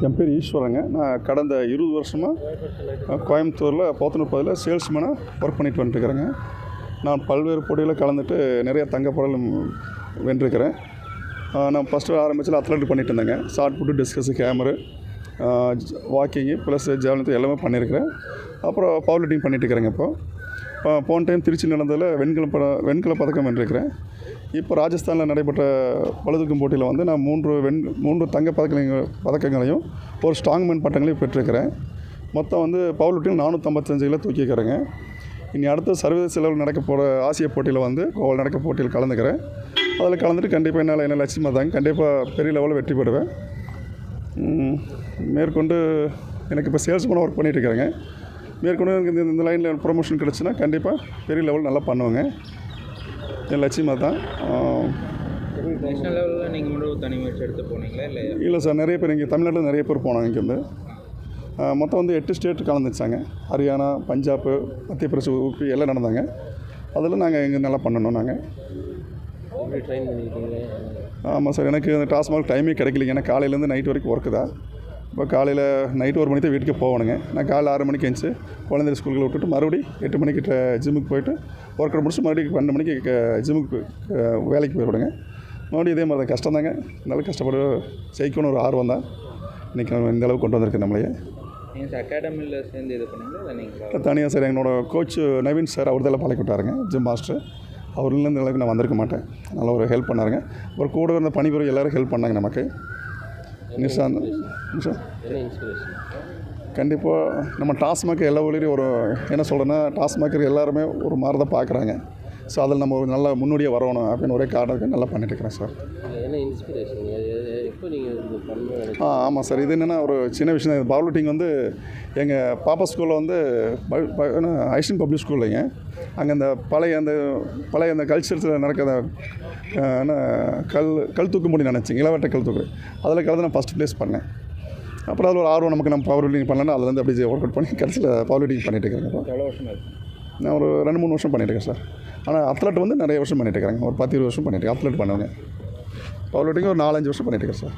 என் பேர் ஈஸ்வரங்க. நான் கடந்த 20 வருஷமாக கோயம்புத்தூரில் போத்தனூர் பகுதியில் சேல்ஸ்மேனாக ஒர்க் பண்ணிட்டு வந்துட்டுருக்கிறேங்க. நான் பல்வேறு போட்டியில் கலந்துட்டு நிறைய தங்கப்பதக்கம் வென்றிருக்கிறேன். நான் ஃபஸ்ட்டு ஆரம்பித்தில் அத்லெட்டிக் பண்ணிட்டு இருந்தேங்க. Shot put, discus, hammer, walking plus javelin எல்லாமே பண்ணியிருக்கிறேன். அப்புறம் பவர் லிஃப்டிங் பண்ணிட்டு இருக்கிறேங்க. போன டைம் திருச்சி நடந்ததில் வெண்கல பதக்கம் வென்றிருக்கிறேன். இப்போ ராஜஸ்தானில் நடைபெற்ற பளுதூக்கும் போட்டியில் வந்து நான் 3 தங்க பதக்கங்களையும் ஒரு ஸ்ட்ராங்மேன் பட்டங்களையும் பெற்றிருக்கிறேன். மொத்தம் வந்து பவர் லிஃப்டிங் 455 கிலோ தூக்கிக்கிறேங்க. இனி அடுத்த சர்வதேச லெவலில் நடக்க போகிற ஆசிய போட்டியில் வந்து கோவால் நடக்க போட்டியில் கலந்துக்கிறேன். அதில் கலந்துட்டு கண்டிப்பாக என்னால் என்ன லட்சியமாக தாங்க கண்டிப்பாக பெரிய லெவலில் வெற்றி பெறுவேன். மேற்கொண்டு எனக்கு இப்போ சேல்ஸ்மேனாக ஒர்க் பண்ணிகிட்டு இருக்கிறேங்க. மேற்கொண்டு எனக்கு இந்த லைனில் ப்ரொமோஷன் கிடச்சுன்னா கண்டிப்பாக பெரிய லெவல் நல்லா பண்ணுவேங்க. என் லட்சியமாக தான். நேஷனல் லெவலில் நீங்கள் மட்டும் தனி முயற்சி எடுத்து போனீங்களா இல்லை சார், நிறைய பேர் இங்கே தமிழ்நாட்டில் நிறைய பேர் போனாங்க. இங்கேருந்து மொத்தம் வந்து 8 ஸ்டேட் கலந்துச்சாங்க. ஹரியானா, பஞ்சாப், மத்திய பிரதேச, ஊபி எல்லாம் நடந்தாங்க. அதில் நாங்கள் இங்கே நல்லா பண்ணணும். நாங்கள் ட்ரெயின் பண்ணியிருக்கீங்க? ஆமாம் சார், எனக்கு அந்த டாஸ்மாக் டைமே கிடைக்கலிங்க. ஏன்னா காலையிலேருந்து நைட் வரைக்கும் ஒர்க்கு தான். இப்போ காலையில் நைட்டு 1 மணிக்கு தான் வீட்டுக்கு போகணுங்க. நான் காலையில் 6 மணிக்கு எழுந்துச்சு குழந்தைய ஸ்கூலுக்கு விட்டுட்டு மறுபடியும் 8 மணிக்கு ஜிம்முக்கு போயிட்டு ஒர்க் அவுட் முடிச்சு மறுபடியும் 12 மணிக்கு ஜிம்முக்கு வேலைக்கு போயிடுவேங்க. மறுபடியும் இதே மாதிரி தான் கஷ்டம் தாங்க. நல்லா கஷ்டப்பட்டு ஜெயிக்கணும்னு ஒரு ஆர்வம் தான் இன்றைக்கி நம்ம இந்த அளவுக்கு கொண்டு வந்திருக்கு நம்மளையே. நீங்கள் அகாடமியில் சேர்ந்து இது பண்ணீங்களா இல்லை நீங்கள் தனியாக சார்? என்னோட கோச் நவீன் சார் அவர் தான் பழக்கி விட்டாருங்க, ஜிம் மாஸ்டர். அவர்லேருந்து அளவுக்கு நான் வந்திருக்க மாட்டேன். நல்லா ஒரு ஹெல்ப் பண்ணாருங்க. ஒரு கூட இருந்த பணிபுரியும் எல்லோரும் ஹெல்ப் பண்ணாங்க நமக்கு. நிஷாந்த் சார் கண்டிப்பாக நம்ம டாஸ்மாக் எல்லா ஊர்லேயும் ஒரு என்ன சொல்கிறேன்னா, டாஸ்மாக் எல்லாருமே ஒரு மாதிரி தான் பார்க்குறாங்க. ஸோ அதில் நம்ம ஒரு நல்ல முன்னோடியாக வரணும் அப்படின்னு ஒரே காரணத்துக்கு நல்லா பண்ணிட்டு இருக்கிறேன் சார். என்ன இன்ஸ்பிரேஷன் எப்போ நீங்கள் இது பண்ண? ஆமாம் சார், இது என்னென்னா ஒரு சின்ன விஷயம் தான். பவர் லிஃப்டிங் வந்து எங்கள் பாப்பா ஸ்கூலில் வந்து ஐஸ்டின் பப்ளிக் ஸ்கூல்லைங்க. அங்கே அந்த பழைய அந்த கல்ச்சர்ஸில் நடக்கிற கல் தூக்கு முடி நினச்சிங்க, இளவட்ட கல் தூக்கு, அதில் கலந்து நான் ஃபஸ்ட் ப்ளேஸ் பண்ணேன். அப்புறம் அதில் ஒரு ஆர்வம் நமக்கு நம்ம பவர் லிஃப்டிங் பண்ணலன்னா அதுலேருந்து அப்படியே ஒர்க் அவுட் பண்ணி கடைசியில் பவர் லிஃப்டிங் பண்ணிட்டு இருக்கிறேன். எவ்வளோ வருஷம் இருக்குது? நான் ஒரு 2-3 வருஷம் பண்ணிட்டுருக்கேன் சார். ஆனால் அத்லெட் வந்து நிறைய வருஷம் பண்ணிட்டுருக்கிறேங்க. ஒரு 10-20 வருஷம் பண்ணிட்டுருக்கேன். அத்லெட் பண்ணுவேங்க. பவர் லிஃப்டிங் ஒரு 4-5 வருஷம் பண்ணிட்டுருக்கேன் சார்.